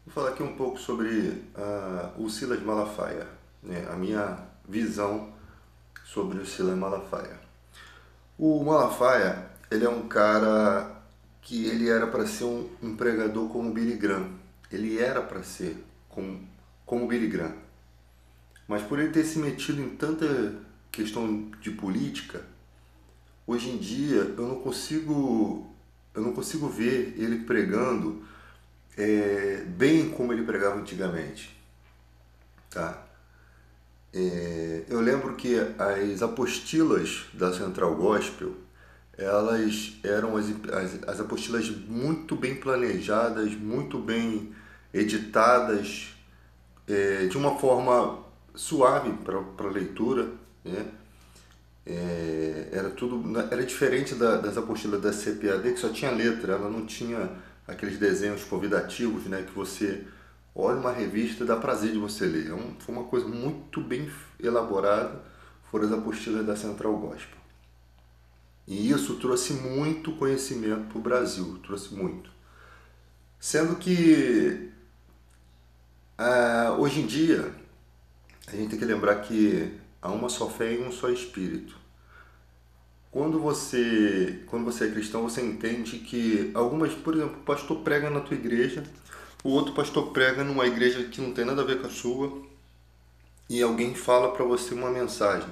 Vou falar aqui um pouco sobre o Silas Malafaia, né? A minha visão sobre o Silas Malafaia. O Malafaia, ele é um cara que ele era para ser um pregador como Billy Graham. Ele era para ser como Billy Graham. Mas por ele ter se metido em tanta questão de política, hoje em dia eu não consigo ver ele pregando bem como ele pregava antigamente, tá? Eu lembro que as apostilas da Central Gospel, elas eram as apostilas muito bem planejadas, muito bem editadas, de uma forma suave para a leitura, né? Era diferente das apostilas da CPAD, que só tinha letra, ela não tinha aqueles desenhos convidativos, né, que você olha uma revista e dá prazer de você ler. Foi uma coisa muito bem elaborada, foram as apostilas da Central Gospel. E isso trouxe muito conhecimento para o Brasil, trouxe muito. Sendo que hoje em dia a gente tem que lembrar que há uma só fé e um só Espírito. Quando você é cristão, você entende que por exemplo, o pastor prega na tua igreja, o outro pastor prega numa igreja que não tem nada a ver com a sua, e alguém fala para você uma mensagem.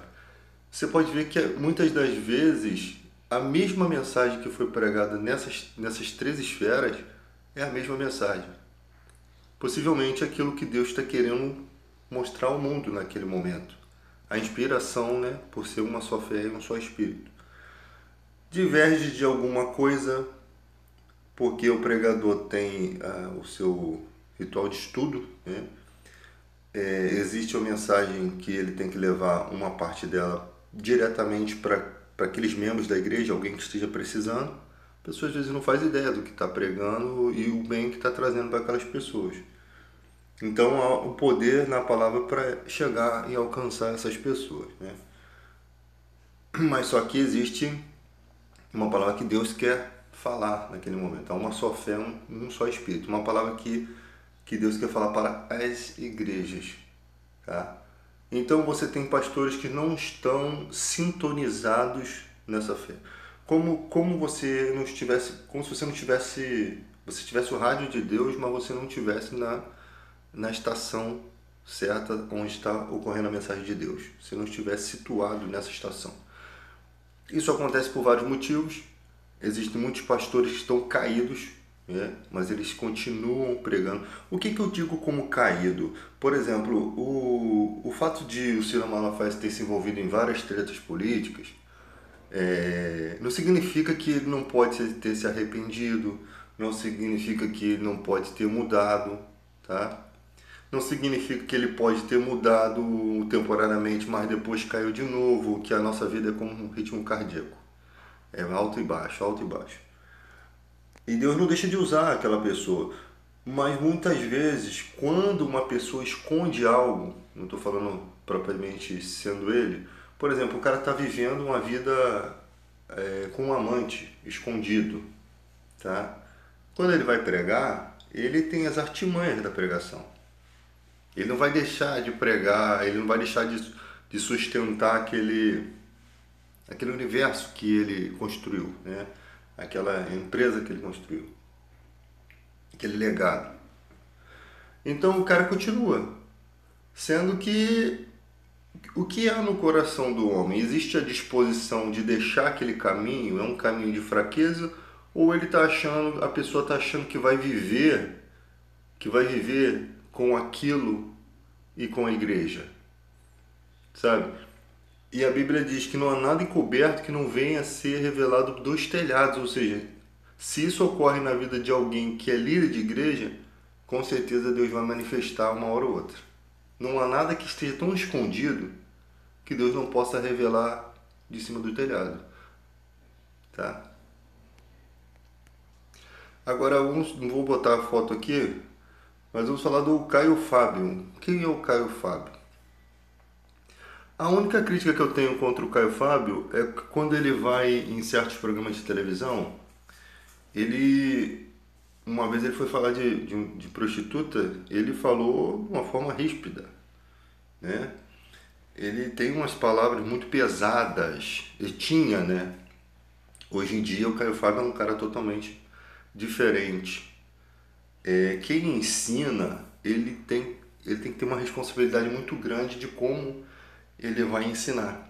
Você pode ver que muitas das vezes a mesma mensagem que foi pregada nessas três esferas é a mesma mensagem. Possivelmente aquilo que Deus está querendo mostrar ao mundo naquele momento. A inspiração, né, por ser uma só fé e um só Espírito. Diverge de alguma coisa porque o pregador tem o seu ritual de estudo, né? Existe uma mensagem que ele tem que levar uma parte dela diretamente para aqueles membros da igreja, alguém que esteja precisando. A pessoa às vezes não faz ideia do que está pregando e o bem que está trazendo para aquelas pessoas. Então há o poder na palavra para chegar e alcançar essas pessoas, né? Mas só que existe uma palavra que Deus quer falar naquele momento. Há uma só fé, um só Espírito. Uma palavra que Deus quer falar para as igrejas. Tá? Então você tem pastores que não estão sintonizados nessa fé. Como você não estivesse, como se você não tivesse, você tivesse o rádio de Deus, mas você não tivesse na estação certa onde está ocorrendo a mensagem de Deus. Você não estivesse situado nessa estação. Isso acontece por vários motivos. Existem muitos pastores que estão caídos, né? Mas eles continuam pregando. O que eu digo como caído? Por exemplo, o fato de o Ciro Malafaia ter se envolvido em várias tretas políticas não significa que ele não pode ter se arrependido, não significa que ele não pode ter mudado, tá? Não significa que ele pode ter mudado temporariamente, mas depois caiu de novo, que a nossa vida é como um ritmo cardíaco. É alto e baixo, alto e baixo. E Deus não deixa de usar aquela pessoa. Mas muitas vezes, quando uma pessoa esconde algo, não estou falando propriamente sendo ele, por exemplo, o cara está vivendo uma vida com um amante, escondido, tá? Quando ele vai pregar, ele tem as artimanhas da pregação. Ele não vai deixar de pregar, ele não vai deixar de sustentar aquele universo que ele construiu, né? Aquela empresa que ele construiu, aquele legado. Então o cara continua, sendo que o que há no coração do homem? Existe a disposição de deixar aquele caminho? É um caminho de fraqueza? Ou a pessoa está achando que vai viver com aquilo e com a igreja, sabe? E a Bíblia diz que não há nada encoberto que não venha a ser revelado dos telhados, ou seja, se isso ocorre na vida de alguém que é líder de igreja, com certeza Deus vai manifestar uma hora ou outra. Não há nada que esteja tão escondido que Deus não possa revelar de cima do telhado, tá? Agora não vou botar a foto aqui, mas vamos falar do Caio Fábio. Quem é o Caio Fábio? A única crítica que eu tenho contra o Caio Fábio é que quando ele vai em certos programas de televisão, ele uma vez ele foi falar de prostituta, ele falou de uma forma ríspida, né? Ele tem umas palavras muito pesadas, ele tinha, né? Hoje em dia o Caio Fábio é um cara totalmente diferente. Quem ensina, ele tem que ter uma responsabilidade muito grande de como ele vai ensinar.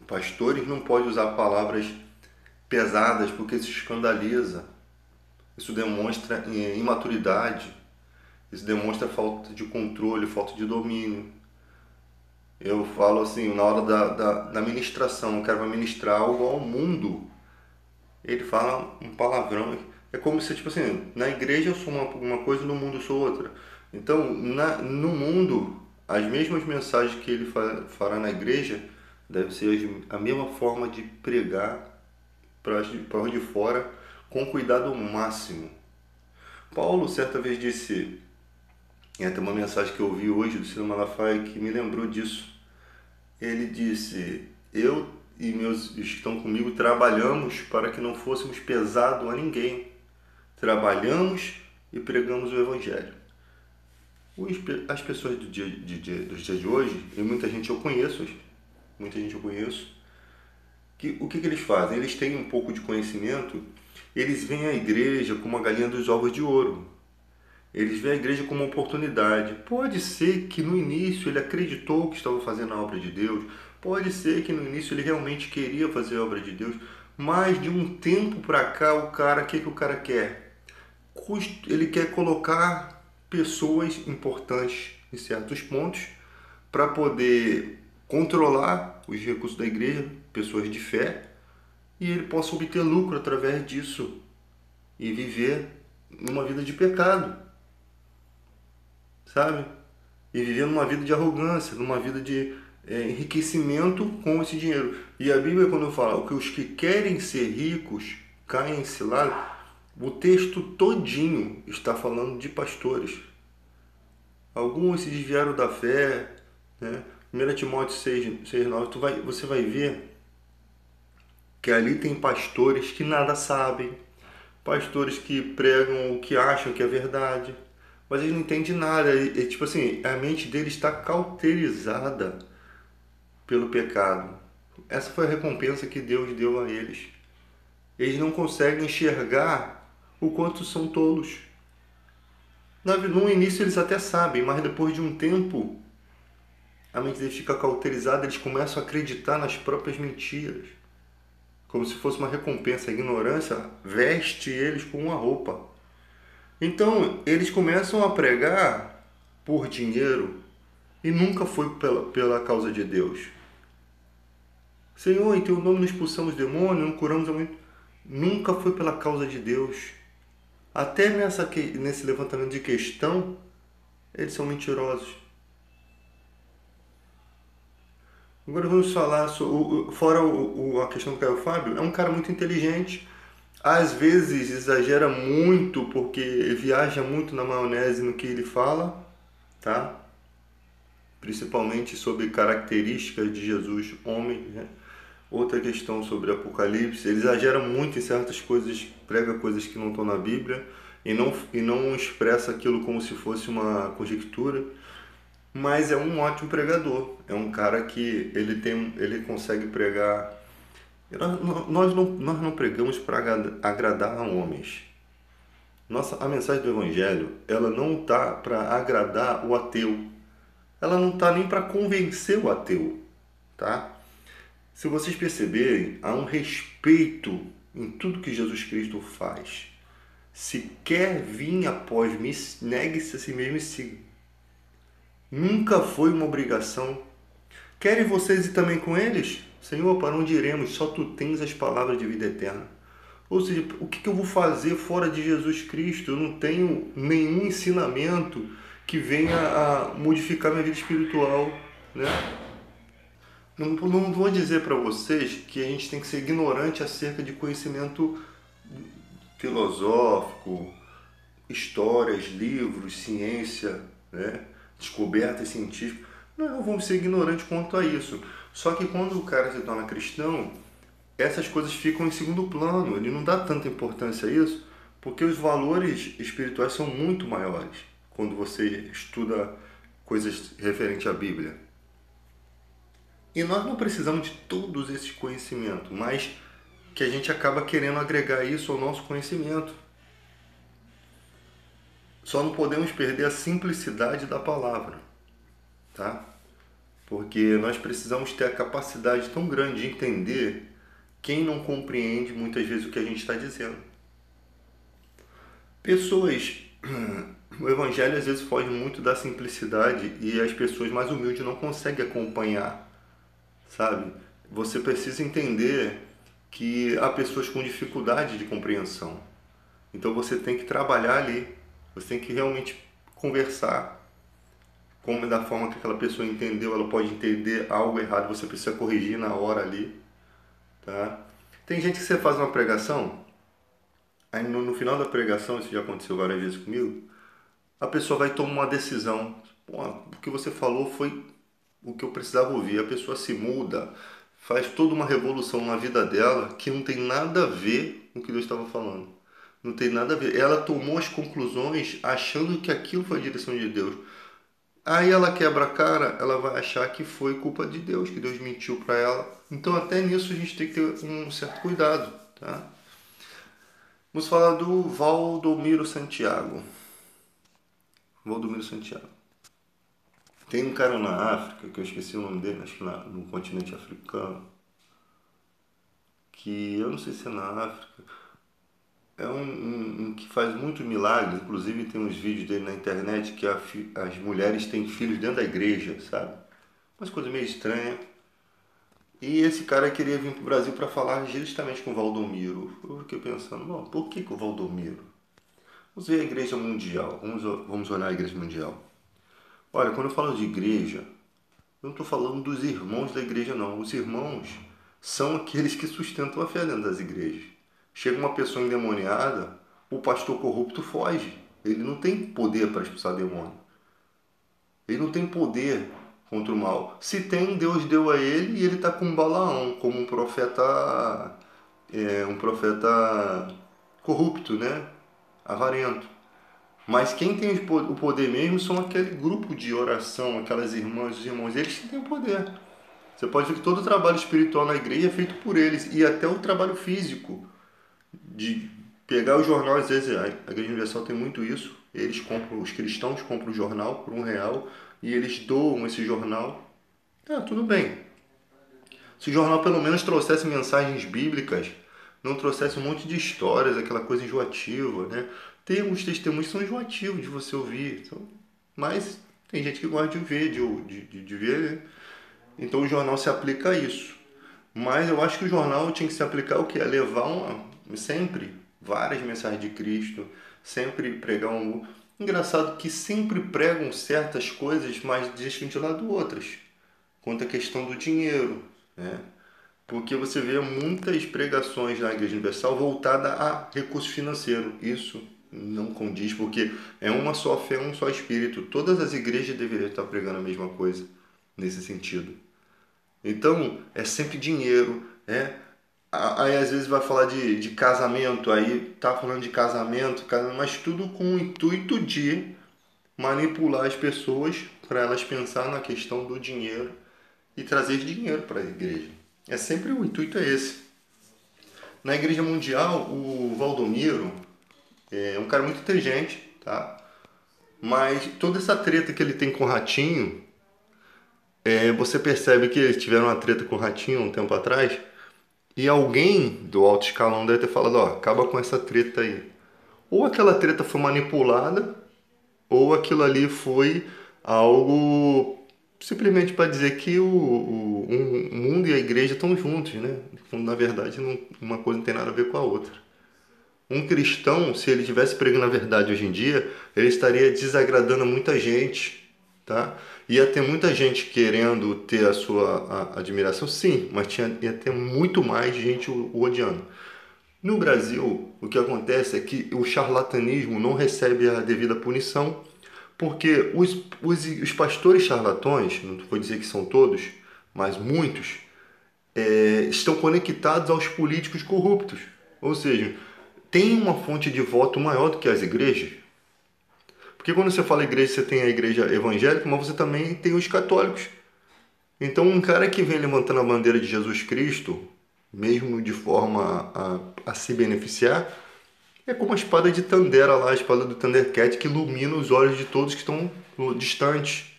Pastores não podem usar palavras pesadas porque isso escandaliza. Isso demonstra imaturidade. Isso demonstra falta de controle, falta de domínio. Eu falo assim, na hora da ministração, o cara vai ministrar algo ao mundo, ele fala um palavrão. É como se, tipo assim, na igreja eu sou uma coisa, no mundo eu sou outra. Então, no mundo, as mesmas mensagens que ele fará na igreja, deve ser a mesma forma de pregar para onde fora, com cuidado máximo. Paulo certa vez disse, e até uma mensagem que eu ouvi hoje do Ciro Malafaia que me lembrou disso. Ele disse, eu e os que estão comigo trabalhamos para que não fôssemos pesado a ninguém. Trabalhamos e pregamos o Evangelho. As pessoas dos dias de hoje, e muita gente eu conheço, o que eles fazem? Eles têm um pouco de conhecimento, eles veem a igreja como a galinha dos ovos de ouro. Eles veem a igreja como uma oportunidade. Pode ser que no início ele acreditou que estava fazendo a obra de Deus, pode ser que no início ele realmente queria fazer a obra de Deus, mas de um tempo para cá, o que o cara quer? Ele quer colocar pessoas importantes em certos pontos para poder controlar os recursos da igreja, pessoas de fé, e ele possa obter lucro através disso e viver uma vida de pecado, sabe? E viver numa vida de arrogância, numa vida de enriquecimento com esse dinheiro. E a Bíblia, quando fala que os que querem ser ricos caem em cilada, o texto todinho está falando de pastores. Alguns se desviaram da fé, né? 1 Timóteo 6:9, você vai ver que ali tem pastores que nada sabem, pastores que pregam o que acham que é verdade, mas eles não entendem nada. Tipo assim, a mente deles está cauterizada pelo pecado. Essa foi a recompensa que Deus deu a eles. Eles não conseguem enxergar o quanto são tolos. No início eles até sabem, mas depois de um tempo a mente deles fica cauterizada, eles começam a acreditar nas próprias mentiras, como se fosse uma recompensa. A ignorância veste eles com uma roupa. Então eles começam a pregar por dinheiro e nunca foi pela causa de Deus. Senhor, em teu nome não expulsamos demônios, não curamos a muito. Nunca foi pela causa de Deus. Até nesse levantamento de questão, eles são mentirosos. Agora vamos falar fora a questão do Caio Fábio. É um cara muito inteligente, às vezes exagera muito porque viaja muito na maionese no que ele fala, tá? Principalmente sobre características de Jesus, homem, né? Outra questão sobre Apocalipse, ele exagera muito em certas coisas, prega coisas que não estão na Bíblia e não expressa aquilo como se fosse uma conjectura, mas é um ótimo pregador, é um cara que ele consegue pregar. Nós não pregamos para agradar a homens. A mensagem do Evangelho, ela não está para agradar o ateu, ela não está nem para convencer o ateu, tá? Se vocês perceberem, há um respeito em tudo que Jesus Cristo faz. Se quer vir após mim, negue-se a si mesmo e siga. Nunca foi uma obrigação. Querem vocês ir também com eles? Senhor, para onde iremos? Só tu tens as palavras de vida eterna. Ou seja, o que eu vou fazer fora de Jesus Cristo? Eu não tenho nenhum ensinamento que venha a modificar minha vida espiritual, né? Não vou dizer para vocês que a gente tem que ser ignorante acerca de conhecimento filosófico, histórias, livros, ciência, né? Descobertas científicas. Não vamos ser ignorantes quanto a isso. Só que quando o cara se torna cristão, essas coisas ficam em segundo plano. Ele não dá tanta importância a isso, Porque os valores espirituais são muito maiores quando você estuda coisas referentes à Bíblia. E nós não precisamos de todos esses conhecimentos, mas que a gente acaba querendo agregar isso ao nosso conhecimento. Só não podemos perder a simplicidade da palavra, tá? Porque nós precisamos ter a capacidade tão grande de entender quem não compreende muitas vezes o que a gente está dizendo. Pessoas, o evangelho às vezes foge muito da simplicidade e as pessoas mais humildes não conseguem acompanhar, sabe? Você precisa entender que há pessoas com dificuldade de compreensão. Então você tem que trabalhar ali, você tem que realmente conversar. Como da forma que aquela pessoa entendeu, ela pode entender algo errado, você precisa corrigir na hora ali, tá? Tem gente que você faz uma pregação, aí no final da pregação, isso já aconteceu várias vezes comigo, a pessoa vai tomar uma decisão. Pô, o que você falou foi o que eu precisava ouvir. A pessoa se muda, faz toda uma revolução na vida dela que não tem nada a ver com o que Deus estava falando. Não tem nada a ver. Ela tomou as conclusões achando que aquilo foi a direção de Deus. Aí ela quebra a cara, ela vai achar que foi culpa de Deus, que Deus mentiu para ela. Então até nisso a gente tem que ter um certo cuidado, tá? Vamos falar do Valdomiro Santiago. Valdomiro Santiago. Tem um cara na África, que eu esqueci o nome dele, acho que no continente africano, que eu não sei se é na África, é um que faz muito milagres, inclusive tem uns vídeos dele na internet que as mulheres têm filhos dentro da igreja, sabe? Umas coisas meio estranhas. E esse cara queria vir para o Brasil para falar justamente com o Valdomiro. Eu fiquei pensando, bom, por que o Valdomiro? Vamos ver a igreja mundial, vamos olhar a igreja mundial. Olha, quando eu falo de igreja, eu não estou falando dos irmãos da igreja, não. Os irmãos são aqueles que sustentam a fé dentro das igrejas. Chega uma pessoa endemoniada, o pastor corrupto foge. Ele não tem poder para expulsar demônio. Ele não tem poder contra o mal. Se tem, Deus deu a ele e ele está com Balaão, como um profeta corrupto, né? Avarento. Mas quem tem o poder mesmo são aquele grupo de oração, aquelas irmãs, os irmãos, eles que têm o poder. Você pode ver que todo o trabalho espiritual na igreja é feito por eles, e até o trabalho físico, de pegar o jornal, às vezes a Igreja Universal tem muito isso, eles compram, os cristãos compram o jornal por R$ 1 e eles doam esse jornal. Tudo bem. Se o jornal pelo menos trouxesse mensagens bíblicas, não trouxesse um monte de histórias, aquela coisa enjoativa, né? Tem alguns testemunhos que são enjoativos de você ouvir, mas tem gente que gosta de ver, de ver, né? Então o jornal se aplica a isso. Mas eu acho que o jornal tinha que se aplicar o quê? A levar sempre várias mensagens de Cristo, sempre pregar um... Engraçado que sempre pregam certas coisas, mas deixam de lado outras. Quanto à questão do dinheiro, né? Porque você vê muitas pregações na Igreja Universal voltada a recurso financeiro. Isso não condiz, porque é uma só fé, um só espírito. Todas as igrejas deveriam estar pregando a mesma coisa nesse sentido. Então, é sempre dinheiro, né? Aí às vezes vai falar de casamento, aí tá falando de casamento, mas tudo com o intuito de manipular as pessoas para elas pensar na questão do dinheiro e trazer dinheiro para a igreja. É sempre o intuito é esse. Na Igreja Mundial, o Valdomiro é um cara muito inteligente, tá? Mas toda essa treta que ele tem com o Ratinho, você percebe que eles tiveram uma treta com o Ratinho um tempo atrás, e alguém do alto escalão deve ter falado, ó, acaba com essa treta aí. Ou aquela treta foi manipulada, ou aquilo ali foi algo simplesmente para dizer que o mundo e a igreja estão juntos, né? Quando na verdade uma coisa não tem nada a ver com a outra. Um cristão, se ele estivesse pregando a verdade hoje em dia, ele estaria desagradando a muita gente, tá? Ia ter muita gente querendo ter a sua admiração, sim, mas ia ter muito mais gente o odiando. No Brasil, o que acontece é que o charlatanismo não recebe a devida punição, porque os pastores charlatões, não vou dizer que são todos, mas muitos, estão conectados aos políticos corruptos. Ou seja, tem uma fonte de voto maior do que as igrejas. Porque quando você fala igreja, você tem a igreja evangélica, mas você também tem os católicos. Então, um cara que vem levantando a bandeira de Jesus Cristo, mesmo de forma a se beneficiar, é como a espada de Tandera lá, a espada do Thundercat, que ilumina os olhos de todos que estão distantes.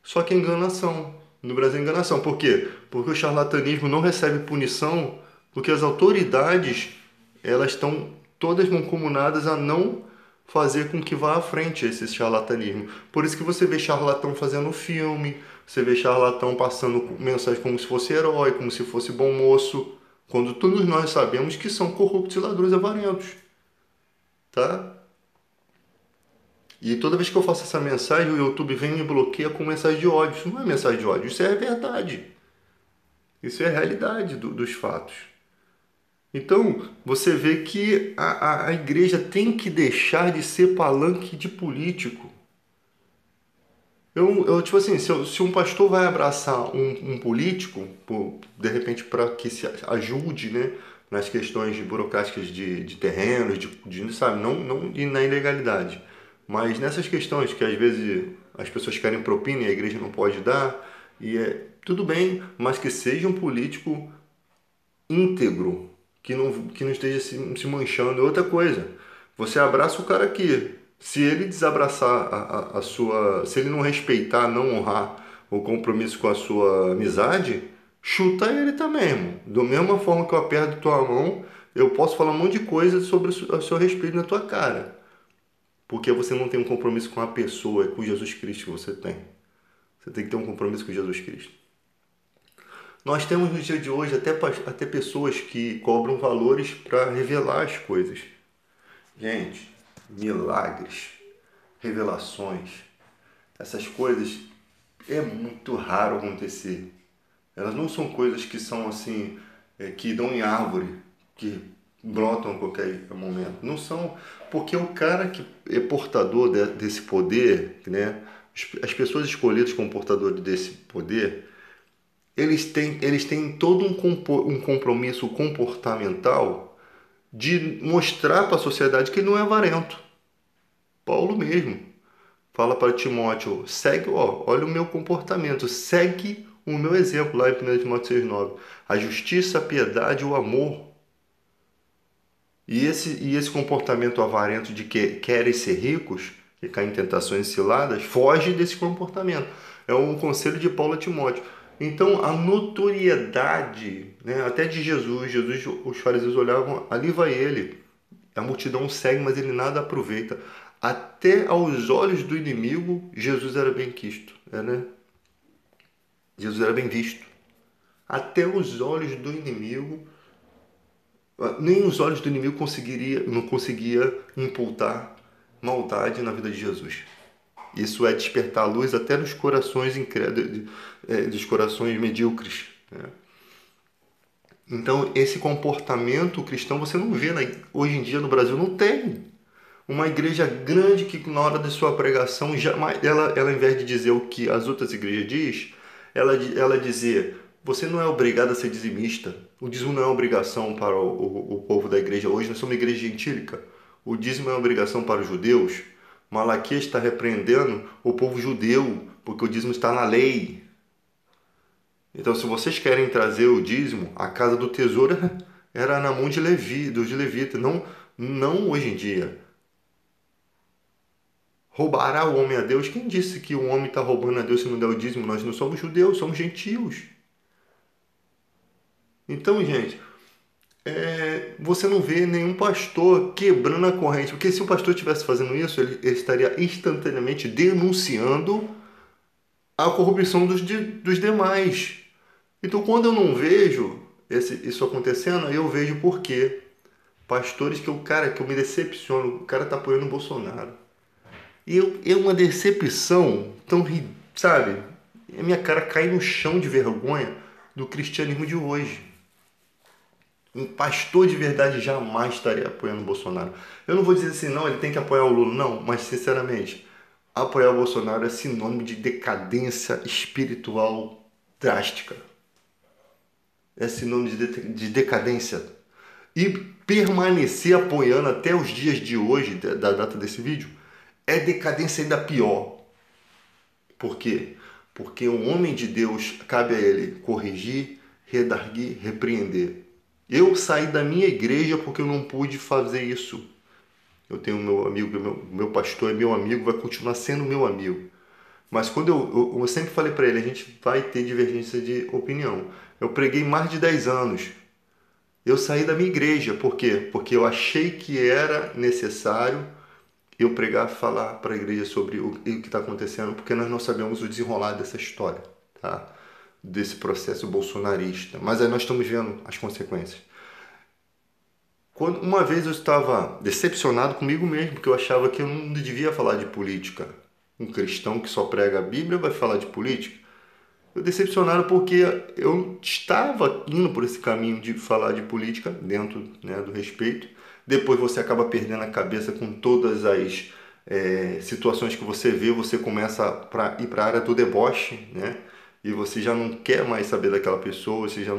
Só que é enganação. No Brasil é enganação. Por quê? Porque o charlatanismo não recebe punição, porque as autoridades, elas estão todas mancomunadas a não fazer com que vá à frente esse charlatanismo. Por isso que você vê charlatão fazendo filme, você vê charlatão passando mensagem como se fosse herói, como se fosse bom moço, quando todos nós sabemos que são corruptos e ladrões avarentos, tá? E toda vez que eu faço essa mensagem, o YouTube vem e me bloqueia com mensagem de ódio. Isso não é mensagem de ódio, isso é verdade. Isso é a realidade dos fatos. Então, você vê que a igreja tem que deixar de ser palanque de político. Tipo assim, se um pastor vai abraçar um político, de repente para que se ajude, né, nas questões burocráticas de terrenos, sabe, não e na ilegalidade, mas nessas questões que às vezes as pessoas querem propina e a igreja não pode dar, e é tudo bem, mas que seja um político íntegro, que não esteja se manchando. Outra coisa, você abraça o cara aqui. Se ele desabraçar a sua. Se ele não respeitar, não honrar o compromisso com a sua amizade, chuta ele também, irmão. Da mesma forma que eu aperto tua mão, eu posso falar um monte de coisa sobre o seu respeito na tua cara. Porque você não tem um compromisso com a pessoa, é com Jesus Cristo que você tem. Você tem que ter um compromisso com Jesus Cristo. Nós temos no dia de hoje até pessoas que cobram valores para revelar as coisas. Gente, milagres, revelações, essas coisas é muito raro acontecer. Elas não são coisas que são assim, que dão em árvore, que brotam a qualquer momento. Não são, porque o cara que é portador desse poder, né? As pessoas escolhidas como portadores desse poder, eles têm todo um compromisso comportamental de mostrar para a sociedade que ele não é avarento. Paulo mesmo fala para Timóteo, segue, olha o meu comportamento, segue o meu exemplo, lá em 1 Timóteo 6,9. A justiça, a piedade, o amor. E esse comportamento avarento de que querem ser ricos, que caem em tentações e ciladas, foge desse comportamento. É um conselho de Paulo a Timóteo. Então, a notoriedade, né, até de Jesus, os fariseus olhavam, ali vai ele. A multidão segue, mas ele nada aproveita. Até aos olhos do inimigo, Jesus era bem quisto, né? Jesus era bem visto. Até os olhos do inimigo, nem os olhos do inimigo não conseguia imputar maldade na vida de Jesus. Isso é despertar a luz até nos corações incrédulos, dos corações medíocres, né? Então, esse comportamento cristão você não vê hoje em dia no Brasil, não tem. Uma igreja grande que na hora de sua pregação, jamais, ela ao invés de dizer o que as outras igrejas diz, ela dizer, você não é obrigado a ser dizimista. O dízimo não é obrigação para o povo da igreja. Hoje nós somos uma igreja gentílica. O dízimo é uma obrigação para os judeus. Malaquias está repreendendo o povo judeu, porque o dízimo está na lei. Então, se vocês querem trazer o dízimo, a casa do tesouro era na mão dos levitas, não hoje em dia. Roubará o homem a Deus? Quem disse que o homem está roubando a Deus se não der o dízimo? Nós não somos judeus, somos gentios. Então, gente, você não vê nenhum pastor quebrando a corrente. Porque se o pastor estivesse fazendo isso, ele estaria instantaneamente denunciando a corrupção dos demais. Então, quando eu não vejo isso acontecendo, aí eu vejo por quê. Pastores que eu me decepciono, o cara está apoiando o Bolsonaro. E é uma decepção tão, sabe? A minha cara cai no chão de vergonha do cristianismo de hoje. Um pastor de verdade jamais estaria apoiando o Bolsonaro. Eu não vou dizer assim, não, ele tem que apoiar o Lula, não, mas sinceramente, apoiar o Bolsonaro é sinônimo de decadência espiritual drástica. É sinônimo de decadência. e permanecer apoiando até os dias de hoje, da data desse vídeo, é decadência ainda pior. Por quê? Porque um homem de Deus, cabe a ele corrigir, redarguir, repreender. Eu saí da minha igreja porque eu não pude fazer isso. Eu tenho meu amigo, meu pastor é meu amigo, vai continuar sendo meu amigo. Mas quando eu sempre falei para ele, a gente vai ter divergência de opinião. Eu preguei mais de 10 anos. Eu saí da minha igreja. Por quê? Porque eu achei que era necessário eu pregar, falar para a igreja sobre o que está acontecendo, porque nós não sabemos o desenrolar dessa história, tá? Desse processo bolsonarista. Mas aí nós estamos vendo as consequências. Uma vez eu estava decepcionado comigo mesmo, porque eu achava que eu não devia falar de política. Um cristão que só prega a Bíblia vai falar de política? Eu decepcionado porque eu estava indo por esse caminho de falar de política, dentro, né, do respeito. Depois você acaba perdendo a cabeça com todas as situações que você vê, você começa a ir para a área do deboche, né? E você já não quer mais saber daquela pessoa, você já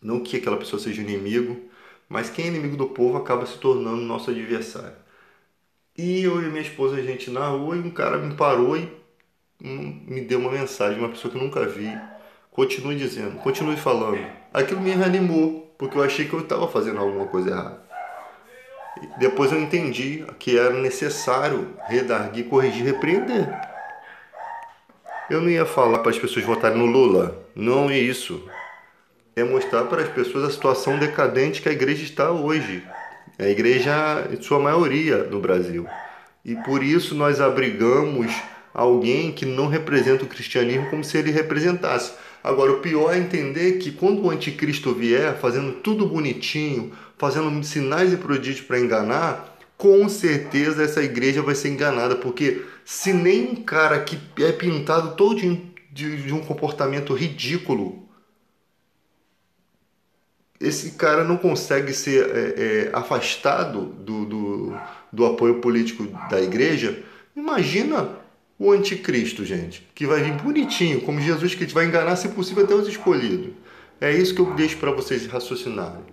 não quer que aquela pessoa seja inimigo, mas quem é inimigo do povo acaba se tornando nosso adversário. E eu e minha esposa, a gente na rua, e um cara me parou e me deu uma mensagem, uma pessoa que eu nunca vi. Continue dizendo, continue falando. Aquilo me reanimou, porque eu achei que eu estava fazendo alguma coisa errada. E depois eu entendi que era necessário redarguir, corrigir, repreender. Eu não ia falar para as pessoas votarem no Lula, não é isso. É mostrar para as pessoas a situação decadente que a igreja está hoje. A igreja, em sua maioria, no Brasil. E por isso nós abrigamos alguém que não representa o cristianismo como se ele representasse. Agora, o pior é entender que quando o anticristo vier, fazendo tudo bonitinho, fazendo sinais e prodígios para enganar, com certeza essa igreja vai ser enganada, porque se nem um cara que é pintado todo de um comportamento ridículo, esse cara não consegue ser afastado do apoio político da igreja, imagina o anticristo, gente, que vai vir bonitinho, como Jesus, que vai enganar, se possível, até os escolhidos. É isso que eu deixo para vocês raciocinarem.